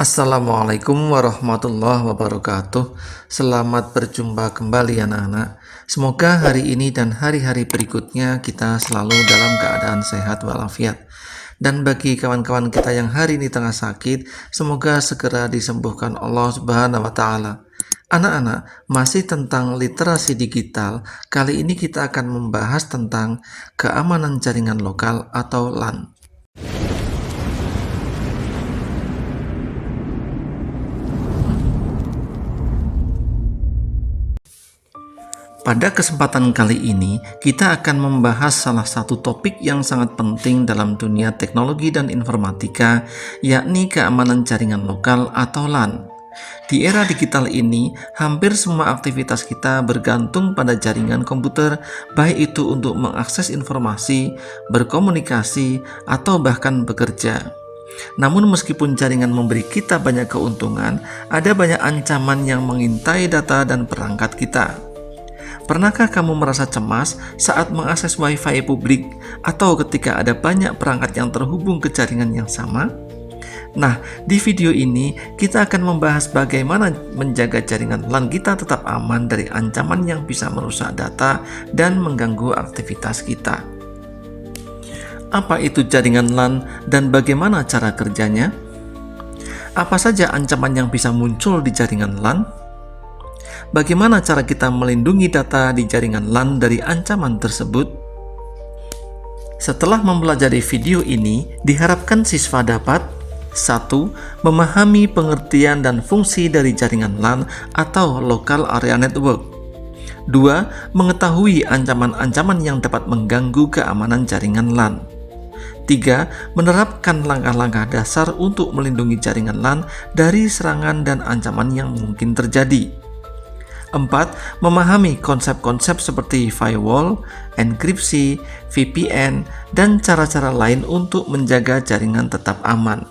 Assalamualaikum warahmatullahi wabarakatuh. Selamat berjumpa kembali anak-anak. Semoga hari ini dan hari-hari berikutnya kita selalu dalam keadaan sehat walafiat. Dan bagi kawan-kawan kita yang hari ini tengah sakit, semoga segera disembuhkan Allah Subhanahu wa taala. Anak-anak, masih tentang literasi digital. Kali ini kita akan membahas tentang keamanan jaringan lokal atau LAN. Pada kesempatan kali ini, kita akan membahas salah satu topik yang sangat penting dalam dunia teknologi dan informatika, yakni keamanan jaringan lokal atau LAN. Di era digital ini, hampir semua aktivitas kita bergantung pada jaringan komputer, baik itu untuk mengakses informasi, berkomunikasi, atau bahkan bekerja. Namun meskipun jaringan memberi kita banyak keuntungan, ada banyak ancaman yang mengintai data dan perangkat kita. Pernahkah kamu merasa cemas saat mengakses Wi-Fi publik atau ketika ada banyak perangkat yang terhubung ke jaringan yang sama? Nah, di video ini kita akan membahas bagaimana menjaga jaringan LAN kita tetap aman dari ancaman yang bisa merusak data dan mengganggu aktivitas kita. Apa itu jaringan LAN dan bagaimana cara kerjanya? Apa saja ancaman yang bisa muncul di jaringan LAN? Bagaimana cara kita melindungi data di jaringan LAN dari ancaman tersebut? Setelah mempelajari video ini, diharapkan siswa dapat 1. Memahami pengertian dan fungsi dari jaringan LAN atau Local Area Network. 2. Mengetahui ancaman-ancaman yang dapat mengganggu keamanan jaringan LAN. 3. Menerapkan langkah-langkah dasar untuk melindungi jaringan LAN dari serangan dan ancaman yang mungkin terjadi. 4. Memahami konsep-konsep seperti firewall, enkripsi, VPN, dan cara-cara lain untuk menjaga jaringan tetap aman.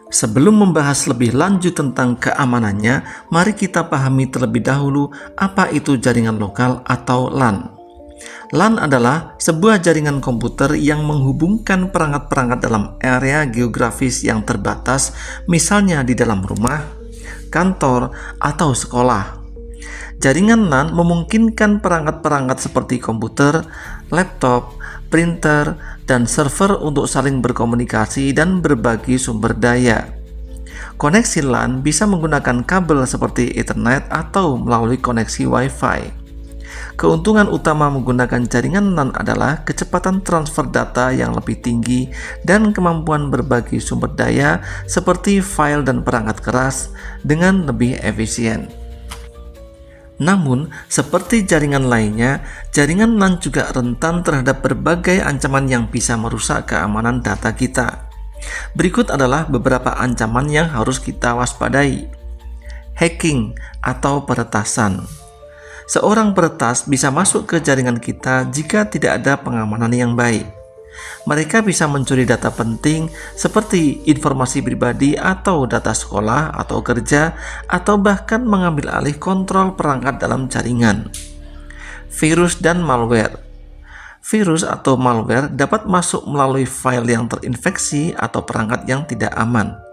Sebelum membahas lebih lanjut tentang keamanannya, mari kita pahami terlebih dahulu apa itu jaringan lokal atau LAN. LAN adalah sebuah jaringan komputer yang menghubungkan perangkat-perangkat dalam area geografis yang terbatas, misalnya di dalam rumah, kantor, atau sekolah. Jaringan LAN memungkinkan perangkat-perangkat seperti komputer, laptop, printer, dan server untuk saling berkomunikasi dan berbagi sumber daya. Koneksi LAN bisa menggunakan kabel seperti Ethernet atau melalui koneksi Wi-Fi. Keuntungan utama menggunakan jaringan LAN adalah kecepatan transfer data yang lebih tinggi dan kemampuan berbagi sumber daya seperti file dan perangkat keras dengan lebih efisien. Namun, seperti jaringan lainnya, jaringan LAN juga rentan terhadap berbagai ancaman yang bisa merusak keamanan data kita. Berikut adalah beberapa ancaman yang harus kita waspadai. Hacking atau peretasan. Seorang peretas bisa masuk ke jaringan kita jika tidak ada pengamanan yang baik. Mereka bisa mencuri data penting seperti informasi pribadi atau data sekolah atau kerja, atau bahkan mengambil alih kontrol perangkat dalam jaringan. Virus dan malware. Virus atau malware dapat masuk melalui file yang terinfeksi atau perangkat yang tidak aman.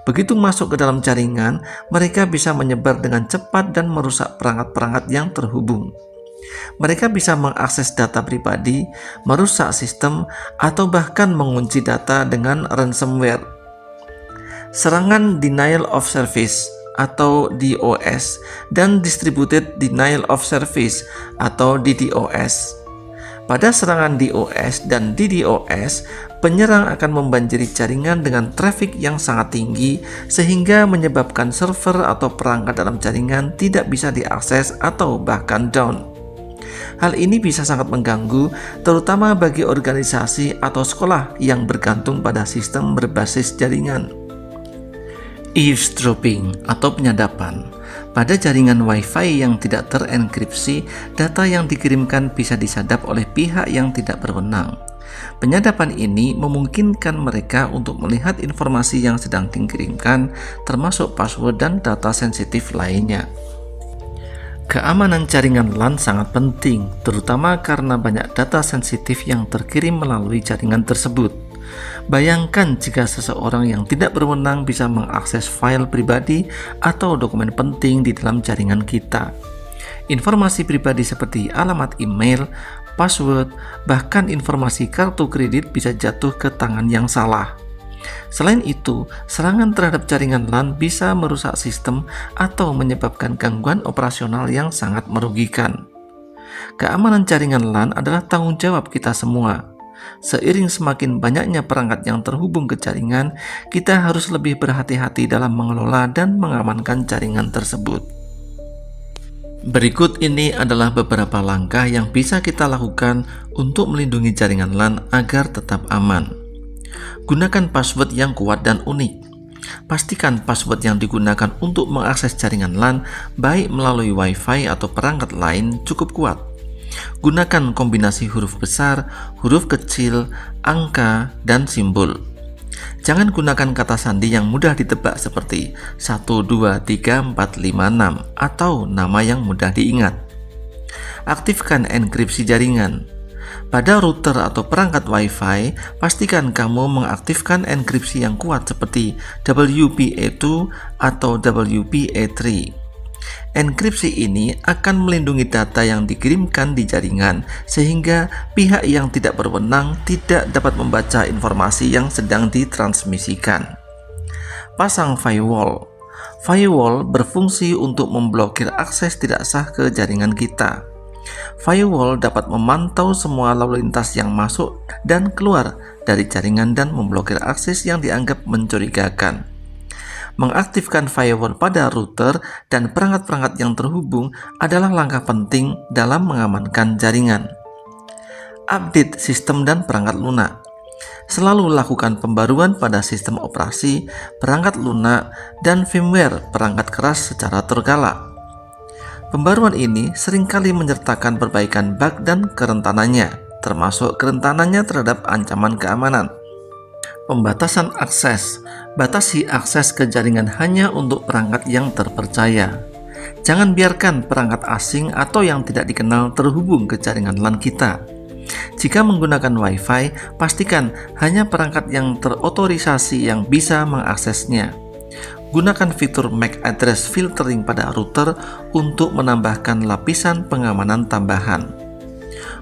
Begitu masuk ke dalam jaringan, mereka bisa menyebar dengan cepat dan merusak perangkat-perangkat yang terhubung. Mereka bisa mengakses data pribadi, merusak sistem, atau bahkan mengunci data dengan ransomware. Serangan denial of service atau DOS dan distributed denial of service atau DDoS. Pada serangan DOS dan DDoS, penyerang akan membanjiri jaringan dengan trafik yang sangat tinggi sehingga menyebabkan server atau perangkat dalam jaringan tidak bisa diakses atau bahkan down. Hal ini bisa sangat mengganggu, terutama bagi organisasi atau sekolah yang bergantung pada sistem berbasis jaringan. Eavesdropping atau penyadapan. Pada jaringan Wi-Fi yang tidak terenkripsi, data yang dikirimkan bisa disadap oleh pihak yang tidak berwenang. Penyadapan ini memungkinkan mereka untuk melihat informasi yang sedang dikirimkan, termasuk password dan data sensitif lainnya. Keamanan jaringan LAN sangat penting, terutama karena banyak data sensitif yang terkirim melalui jaringan tersebut. Bayangkan jika seseorang yang tidak berwenang bisa mengakses file pribadi atau dokumen penting di dalam jaringan kita. Informasi pribadi seperti alamat email, password, bahkan informasi kartu kredit bisa jatuh ke tangan yang salah. Selain itu, serangan terhadap jaringan LAN bisa merusak sistem atau menyebabkan gangguan operasional yang sangat merugikan. Keamanan jaringan LAN adalah tanggung jawab kita semua. Seiring semakin banyaknya perangkat yang terhubung ke jaringan, kita harus lebih berhati-hati dalam mengelola dan mengamankan jaringan tersebut. Berikut ini adalah beberapa langkah yang bisa kita lakukan untuk melindungi jaringan LAN agar tetap aman. Gunakan password yang kuat dan unik. Pastikan password yang digunakan untuk mengakses jaringan LAN, baik melalui Wi-Fi atau perangkat lain, cukup kuat. Gunakan kombinasi huruf besar, huruf kecil, angka, dan simbol. Jangan gunakan kata sandi yang mudah ditebak seperti 1, 2, 3, 4, 5, 6 atau nama yang mudah diingat. Aktifkan enkripsi jaringan. Pada router atau perangkat Wi-Fi, pastikan kamu mengaktifkan enkripsi yang kuat seperti WPA2 atau WPA3. Enkripsi ini akan melindungi data yang dikirimkan di jaringan sehingga pihak yang tidak berwenang tidak dapat membaca informasi yang sedang ditransmisikan. Pasang firewall. Firewall berfungsi untuk memblokir akses tidak sah ke jaringan kita. Firewall dapat memantau semua lalu lintas yang masuk dan keluar dari jaringan dan memblokir akses yang dianggap mencurigakan. Mengaktifkan firewall pada router dan perangkat-perangkat yang terhubung adalah langkah penting dalam mengamankan jaringan. Update sistem dan perangkat lunak. Selalu lakukan pembaruan pada sistem operasi, perangkat lunak, dan firmware perangkat keras secara terkala. Pembaruan ini seringkali menyertakan perbaikan bug dan kerentanannya, termasuk kerentanannya terhadap ancaman keamanan. Pembatasan akses. Batasi akses ke jaringan hanya untuk perangkat yang terpercaya. Jangan biarkan perangkat asing atau yang tidak dikenal terhubung ke jaringan LAN kita. Jika menggunakan Wi-Fi, pastikan hanya perangkat yang terotorisasi yang bisa mengaksesnya. Gunakan fitur MAC address filtering pada router untuk menambahkan lapisan pengamanan tambahan.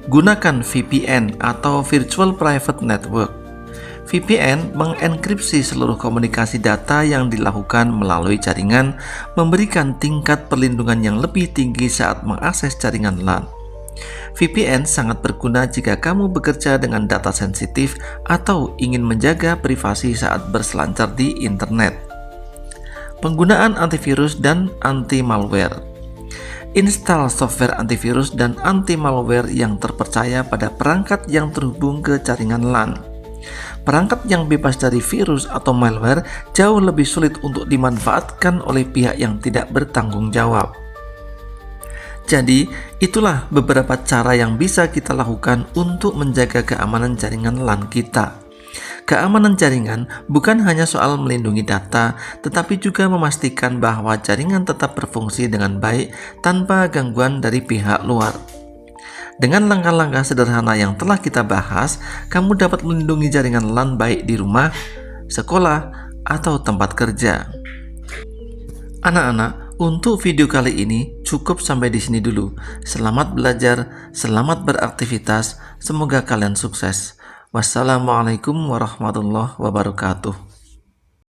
Gunakan VPN atau Virtual Private Network. VPN mengenkripsi seluruh komunikasi data yang dilakukan melalui jaringan, memberikan tingkat perlindungan yang lebih tinggi saat mengakses jaringan LAN. VPN sangat berguna jika kamu bekerja dengan data sensitif atau ingin menjaga privasi saat berselancar di internet. Penggunaan antivirus dan anti-malware. Install software antivirus dan anti-malware yang terpercaya pada perangkat yang terhubung ke jaringan LAN. Perangkat yang bebas dari virus atau malware jauh lebih sulit untuk dimanfaatkan oleh pihak yang tidak bertanggung jawab. Jadi, itulah beberapa cara yang bisa kita lakukan untuk menjaga keamanan jaringan LAN kita. Keamanan jaringan bukan hanya soal melindungi data, tetapi juga memastikan bahwa jaringan tetap berfungsi dengan baik tanpa gangguan dari pihak luar. Dengan langkah-langkah sederhana yang telah kita bahas, kamu dapat melindungi jaringan LAN baik di rumah, sekolah, atau tempat kerja. Anak-anak, untuk video kali ini cukup sampai di sini dulu. Selamat belajar, selamat beraktivitas, semoga kalian sukses. Wassalamualaikum warahmatullahi wabarakatuh.